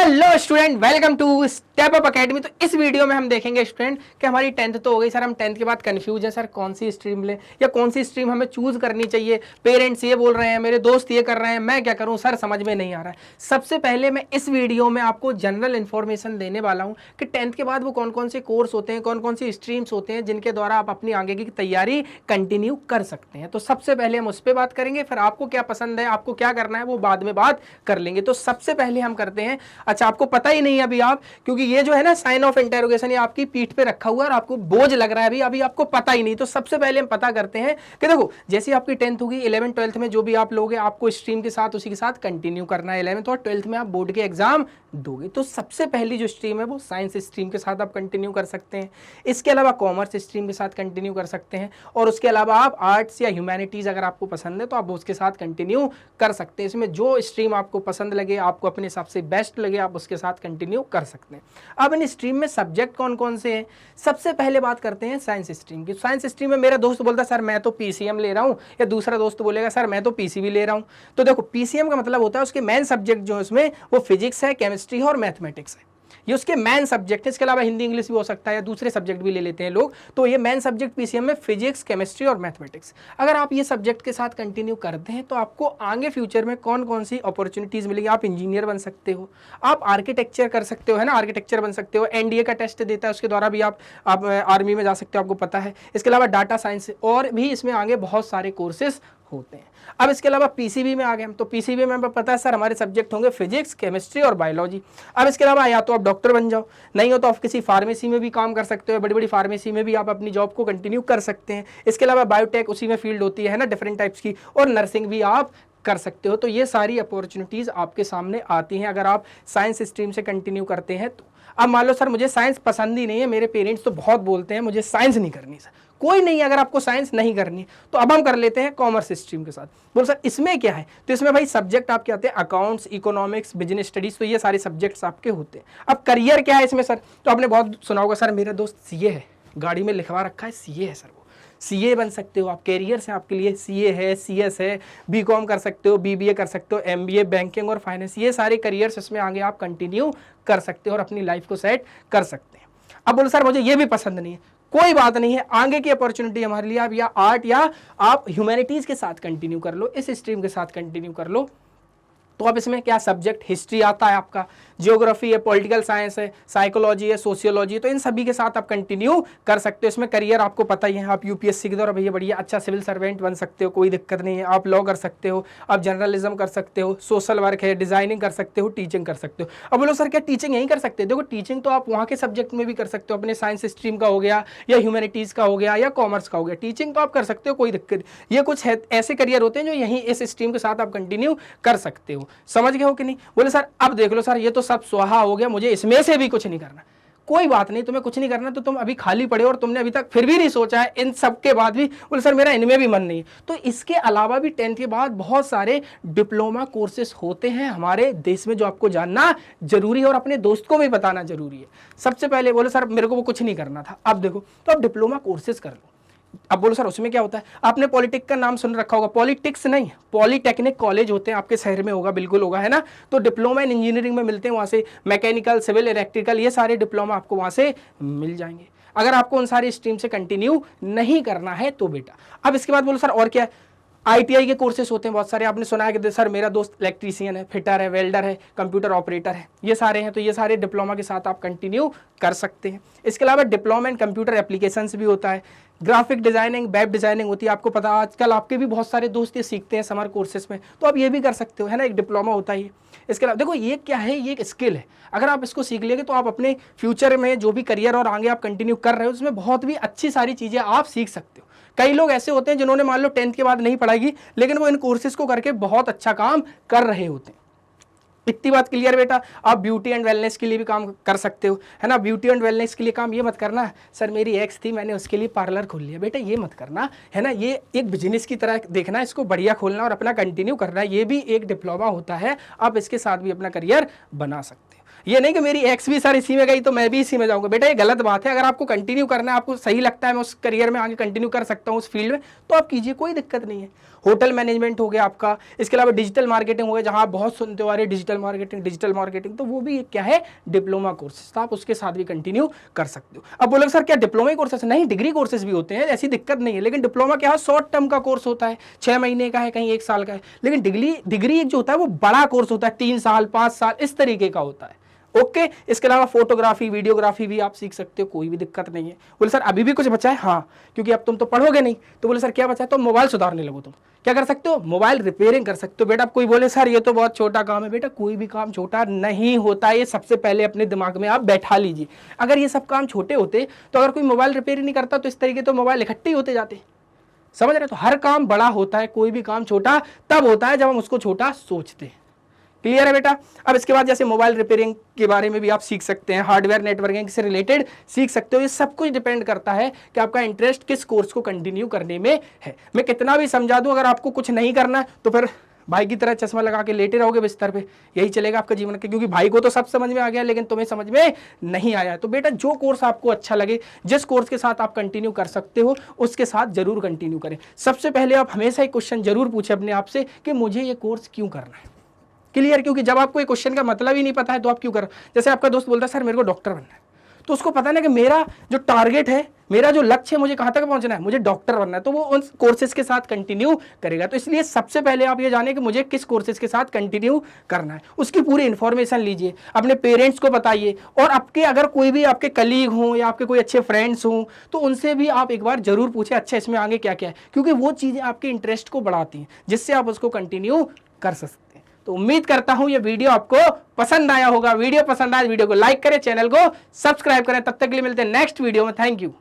Hello student, welcome to Step Up Academy. तो इस video में हम देखेंगे स्टूडेंट कि हमारी 10th तो हो गई सर, हम 10th के बाद कंफ्यूज हैं सर कौन सी स्ट्रीम लें या कौन सी स्ट्रीम हमें चूज करनी चाहिए। पेरेंट्स ये बोल रहे हैं, मेरे दोस्त ये कर रहे हैं, मैं क्या करूं सर, समझ में नहीं आ रहा है। सबसे पहले मैं इस वीडियो में आपको जनरल इन्फॉर्मेशन देने वाला हूं कि 10th के बाद वो कौन कौन से कोर्स होते हैं, कौन कौन सी स्ट्रीम्स होते हैं जिनके द्वारा आप अपनी आगे की तैयारी कंटिन्यू कर सकते हैं। तो सबसे पहले हम उस पर बात करेंगे, फिर आपको क्या पसंद है, आपको क्या करना है, वो बाद में बात कर लेंगे। तो सबसे पहले हम करते हैं, अच्छा आपको पता ही नहीं है अभी आप, क्योंकि ये जो है ना साइन ऑफ इंटरोगेशन, ये आपकी पीठ पे रखा हुआ है और आपको बोझ लग रहा है अभी आपको पता ही नहीं। तो सबसे पहले हम पता करते हैं कि देखो, जैसे आपकी 10th होगी, 11th 12th में जो भी आप लोगे आपको स्ट्रीम के साथ उसी के साथ कंटिन्यू करना है। 11th और 12th में आप बोर्ड के एग्जाम दोगे, तो सबसे पहली जो स्ट्रीम है वो साइंस स्ट्रीम के साथ आप कंटिन्यू कर सकते हैं। इसके अलावा कॉमर्स स्ट्रीम के साथ कंटिन्यू कर सकते हैं, और उसके अलावा आप आर्ट्स या ह्यूमैनिटीज अगर आपको पसंद है तो आप उसके साथ कंटिन्यू कर सकते हैं। इसमें जो स्ट्रीम आपको पसंद लगे, आपको अपने हिसाब से बेस्ट लगे, आप उसके साथ कंटिन्यू कर सकते हैं। अब इन स्ट्रीम में सब्जेक्ट कौन कौन से हैं, सबसे पहले बात करते हैं साइंस स्ट्रीम की। साइंस स्ट्रीम में मेरा दोस्त बोलता है सर मैं तो पीसीएम ले रहा हूं, या दूसरा दोस्त बोलेगा सर मैं तो पीसीबी ले रहा हूं। तो देखो, पीसीएम का मतलब होता है उसके मेन सब्जेक्ट जो है उसमें वो फिजिक्स है, केमिस्ट्री है और मैथमेटिक्स है, ये उसके मेन सब्जेक्ट है। इसके अलावा हिंदी इंग्लिश भी हो सकता है या दूसरे सब्जेक्ट भी ले लेते हैं लोग। तो ये मेन सब्जेक्ट पीसीएम में फिजिक्स, केमिस्ट्री और मैथमेटिक्स। अगर आप ये सब्जेक्ट के साथ कंटिन्यू करते हैं तो आपको आगे फ्यूचर में कौन कौन सी अपॉर्चुनिटीज मिलेगी। आप इंजीनियर बन सकते हो, आप आर्किटेक्चर कर सकते हो, है ना, आर्किटेक्चर बन सकते हो। एनडीए का टेस्ट देता है, उसके द्वारा भी आप आर्मी में जा सकते हो, आपको पता है। इसके अलावा डाटा साइंस और भी इसमें आगे बहुत सारे कोर्सेज होते हैं। अब इसके अलावा पीसीबी में आ गए हम, तो पीसीबी में हमें पता है सर हमारे सब्जेक्ट होंगे फिजिक्स, केमिस्ट्री और बायोलॉजी। अब इसके अलावा या तो आप डॉक्टर बन जाओ, नहीं हो तो आप किसी फार्मेसी में भी काम कर सकते हो, बड़ी बड़ी फार्मेसी में भी आप अपनी जॉब को कंटिन्यू कर सकते हैं। इसके अलावा बायोटेक उसी में फील्ड होती है ना, डिफरेंट टाइप्स की, और नर्सिंग भी आप कर सकते हो। तो ये सारी अपॉर्चुनिटीज आपके सामने आती हैं अगर आप साइंस स्ट्रीम से कंटिन्यू करते हैं तो। अब मान लो सर मुझे साइंस पसंद ही नहीं है, मेरे पेरेंट्स तो बहुत बोलते हैं मुझे साइंस नहीं करनी सर। कोई नहीं, अगर आपको साइंस नहीं करनी तो अब हम कर लेते हैं कॉमर्स स्ट्रीम के साथ। बोलो सर इसमें क्या है, तो इसमें भाई सब्जेक्ट आपके आते हैं अकाउंट्स, इकोनॉमिक्स, बिजनेस स्टडीज, तो ये सारे सब्जेक्ट्स आपके होते हैं। अब करियर क्या है इसमें सर, तो आपने बहुत सुना होगा सर मेरा दोस्त सीए है, गाड़ी में लिखवा रखा है सीए है सर, वो सीए बन सकते हो आप। कैरियर्स हैं आपके लिए, सीए है, सीएस है, बीकॉम कर सकते हो, बीबीए कर सकते हो, एमबीए, बैंकिंग और फाइनेंस, ये सारे करियर्स इसमें आगे आप कंटिन्यू कर सकते हो और अपनी लाइफ को सेट कर सकते हैं। अब बोलो सर मुझे ये भी पसंद नहीं है, कोई बात नहीं है, आगे की अपॉर्चुनिटी हमारे लिए आप या आर्ट या आप ह्यूमैनिटीज के साथ कंटिन्यू कर लो, इस स्ट्रीम के साथ कंटिन्यू कर लो। तो अब इसमें क्या सब्जेक्ट, हिस्ट्री आता है आपका, जियोग्राफी है, पॉलिटिकल साइंस है, साइकोलॉजी है, सोशियोलॉजी, तो इन सभी के साथ आप कंटिन्यू कर सकते हो। इसमें करियर आपको पता ही है, आप यूपीएससी के द्वारा भैया बढ़िया अच्छा सिविल सर्वेंट बन सकते हो, कोई दिक्कत नहीं है। आप लॉ कर सकते हो, आप जर्नलिज्म कर सकते हो, सोशल वर्क है, डिजाइनिंग कर सकते हो, टीचिंग कर सकते हो। अब बोलो सर क्या टीचिंग यहीं कर सकते हो, देखो टीचिंग तो आप वहाँ के सब्जेक्ट में भी कर सकते हो, अपने साइंस स्ट्रीम का हो गया या ह्यूमैनिटीज़ का हो गया या कॉमर्स का हो गया, टीचिंग तो आप कर सकते हो, कोई दिक्कत। ये कुछ ऐसे करियर होते हैं जो यहीं इस स्ट्रीम के साथ आप कंटिन्यू कर सकते हो। समझ गए हो कि नहीं। बोले सर अब देख लो सर ये तो सब स्वाहा हो गया, मुझे इसमें से भी कुछ नहीं करना। कोई बात नहीं, तुम्हें कुछ नहीं करना तो तुम अभी खाली पड़े और तुमने अभी तक फिर भी नहीं सोचा है इन सब के बाद भी, बोले सर मेरा इनमें भी मन नहीं है, तो इसके अलावा भी 10th के बाद बहुत सारे डिप्लोमा कोर्सेज होते हैं हमारे देश में जो आपको जानना जरूरी है और अपने दोस्त को भी बताना जरूरी है। सबसे पहले बोले सर मेरे को वो कुछ नहीं करना था, अब देखो तो आप डिप्लोमा कोर्सेज कर लो। अब बोलो सर उसमें क्या होता है, आपने पॉलिटिक्स का नाम सुन रखा होगा, पॉलिटिक्स नहीं, पॉलिटेक्निक कॉलेज होते हैं आपके शहर में, होगा बिल्कुल होगा, है ना। तो डिप्लोमा इन इंजीनियरिंग में मिलते हैं, वहाँ से मैकेनिकल, सिविल, इलेक्ट्रिकल, ये सारे डिप्लोमा आपको वहाँ से मिल जाएंगे अगर आपको उन सारी स्ट्रीम से कंटिन्यू नहीं करना है तो बेटा। अब इसके बाद बोलो सर और क्या है, आईटीआई के कोर्सेज होते हैं बहुत सारे, आपने सुना है कि सर मेरा दोस्त इलेक्ट्रीशियन है, फिटर है, वेल्डर है, कंप्यूटर ऑपरेटर है, ये सारे हैं, तो ये सारे डिप्लोमा के साथ आप कंटिन्यू कर सकते हैं। इसके अलावा डिप्लोमा इन कंप्यूटर एप्लीकेशंस भी होता है, ग्राफिक डिजाइनिंग, वेब डिजाइनिंग होती है, आपको पता आजकल आपके भी बहुत सारे दोस्त ये सीखते हैं समर कोर्सेज में, तो आप ये भी कर सकते हो, है ना, एक डिप्लोमा होता है। इसके अलावा देखो ये क्या है, ये एक स्किल है, अगर आप इसको सीख लेंगे तो आप अपने फ्यूचर में जो भी करियर और आगे आप कंटिन्यू कर रहे हो उसमें बहुत भी अच्छी सारी चीज़ें आप सीख सकते हो। कई लोग ऐसे होते हैं जिन्होंने मान लो 10th के बाद नहीं पढ़ाई की, लेकिन वो इन कोर्सेज को करके बहुत अच्छा काम कर रहे होते हैं। इतनी बात क्लियर बेटा। आप ब्यूटी एंड वेलनेस के लिए भी काम कर सकते हो, है ना। ब्यूटी एंड वेलनेस के लिए काम ये मत करना सर मेरी एक्स थी मैंने उसके लिए पार्लर खोल लिया, बेटा ये मत करना, है ना। ये एक बिजनेस की तरह देखना, इसको बढ़िया खोलना और अपना कंटिन्यू करना, ये भी एक डिप्लोमा होता है, आप इसके साथ भी अपना करियर बना सकते हो। ये नहीं कि मेरी एक्स भी सर इसी में गई तो मैं भी इसी में जाऊंगा, बेटा ये गलत बात है। अगर आपको कंटिन्यू करना है, आपको सही लगता है मैं उस करियर में आगे कंटिन्यू कर सकता हूँ उस फील्ड में, तो आप कीजिए, कोई दिक्कत नहीं है। होटल मैनेजमेंट हो गया आपका, इसके अलावा डिजिटल मार्केटिंग हो गया, जहां आप बहुत सुनते हो आ रहे डिजिटल मार्केटिंग, तो वो भी क्या है, डिप्लोमा कोर्सेज, तो आप उसके साथ भी कंटिन्यू कर सकते हो। अब बोलोगे सर क्या डिप्लोमा कोर्सेज? नहीं, डिग्री कोर्सेज भी होते हैं, ऐसी दिक्कत नहीं है, लेकिन डिप्लोमा क्या है, शॉर्ट टर्म का कोर्स होता है, 6 महीने का है, कहीं 1 साल का है, लेकिन डिग्री जो होता है वो बड़ा कोर्स होता है, 3 साल 5 साल इस तरीके का होता है। ओके, इसके अलावा फोटोग्राफी वीडियोग्राफी भी आप सीख सकते हो, कोई भी दिक्कत नहीं है। बोले सर अभी भी कुछ बचा है? हाँ, क्योंकि अब तुम तो पढ़ोगे नहीं। तो बोले सर क्या बचा है? तो मोबाइल सुधारने लगो। तुम क्या कर सकते हो? मोबाइल रिपेयरिंग कर सकते हो। बेटा कोई बोले सर ये तो बहुत छोटा काम है, बेटा कोई भी काम छोटा नहीं होता, ये सबसे पहले अपने दिमाग में आप बैठा लीजिए। अगर ये सब काम छोटे होते तो अगर कोई मोबाइल रिपेयरिंग नहीं करता तो इस तरीके तो मोबाइल इकट्ठे होते जाते, समझ रहे? तो हर काम बड़ा होता है, कोई भी काम छोटा तब होता है जब हम उसको छोटा सोचते हैं। क्लियर है बेटा? अब इसके बाद जैसे मोबाइल रिपेयरिंग के बारे में भी आप सीख सकते हैं, हार्डवेयर नेटवर्किंग से रिलेटेड सीख सकते हो। ये सब कुछ डिपेंड करता है कि आपका इंटरेस्ट किस कोर्स को कंटिन्यू करने में है। मैं कितना भी समझा दूं, अगर आपको कुछ नहीं करना है तो फिर भाई की तरह चश्मा लगा के लेटे रहोगे बिस्तर पे, यही चलेगा आपका जीवन का, क्योंकि भाई को तो सब समझ में आ गया लेकिन तुम्हें समझ में नहीं आया। तो बेटा जो कोर्स आपको अच्छा लगे, जिस कोर्स के साथ आप कंटिन्यू कर सकते हो उसके साथ जरूर कंटिन्यू करें। सबसे पहले आप हमेशा एक क्वेश्चन जरूर पूछे अपने आप से कि मुझे ये कोर्स क्यों करना है। क्लियर? क्योंकि जब आपको एक क्वेश्चन का मतलब ही नहीं पता है तो आप क्यों करो। जैसे आपका दोस्त बोलता है सर मेरे को डॉक्टर बनना है, तो उसको पता ना कि मेरा जो टारगेट है, मेरा जो लक्ष्य है, मुझे कहां तक पहुंचना है, मुझे डॉक्टर बनना है, तो वो उन कोर्सेज के साथ कंटिन्यू करेगा। तो इसलिए सबसे पहले आप ये जाने कि मुझे किस कोर्सेज के साथ कंटिन्यू करना है, उसकी पूरी इंफॉर्मेशन लीजिए, अपने पेरेंट्स को बताइए, और आपके अगर कोई भी आपके कलीग हों या आपके कोई अच्छे फ्रेंड्स हों तो उनसे भी आप एक बार जरूर पूछे अच्छा इसमें आगे क्या क्या है, क्योंकि वो चीजें आपके इंटरेस्ट को बढ़ाती हैं जिससे आप उसको कंटिन्यू कर सकते हैं। तो उम्मीद करता हूं ये वीडियो आपको पसंद आया होगा। वीडियो पसंद आया वीडियो को लाइक करें, चैनल को सब्सक्राइब करें। तब तक के लिए मिलते हैं नेक्स्ट वीडियो में। Thank you.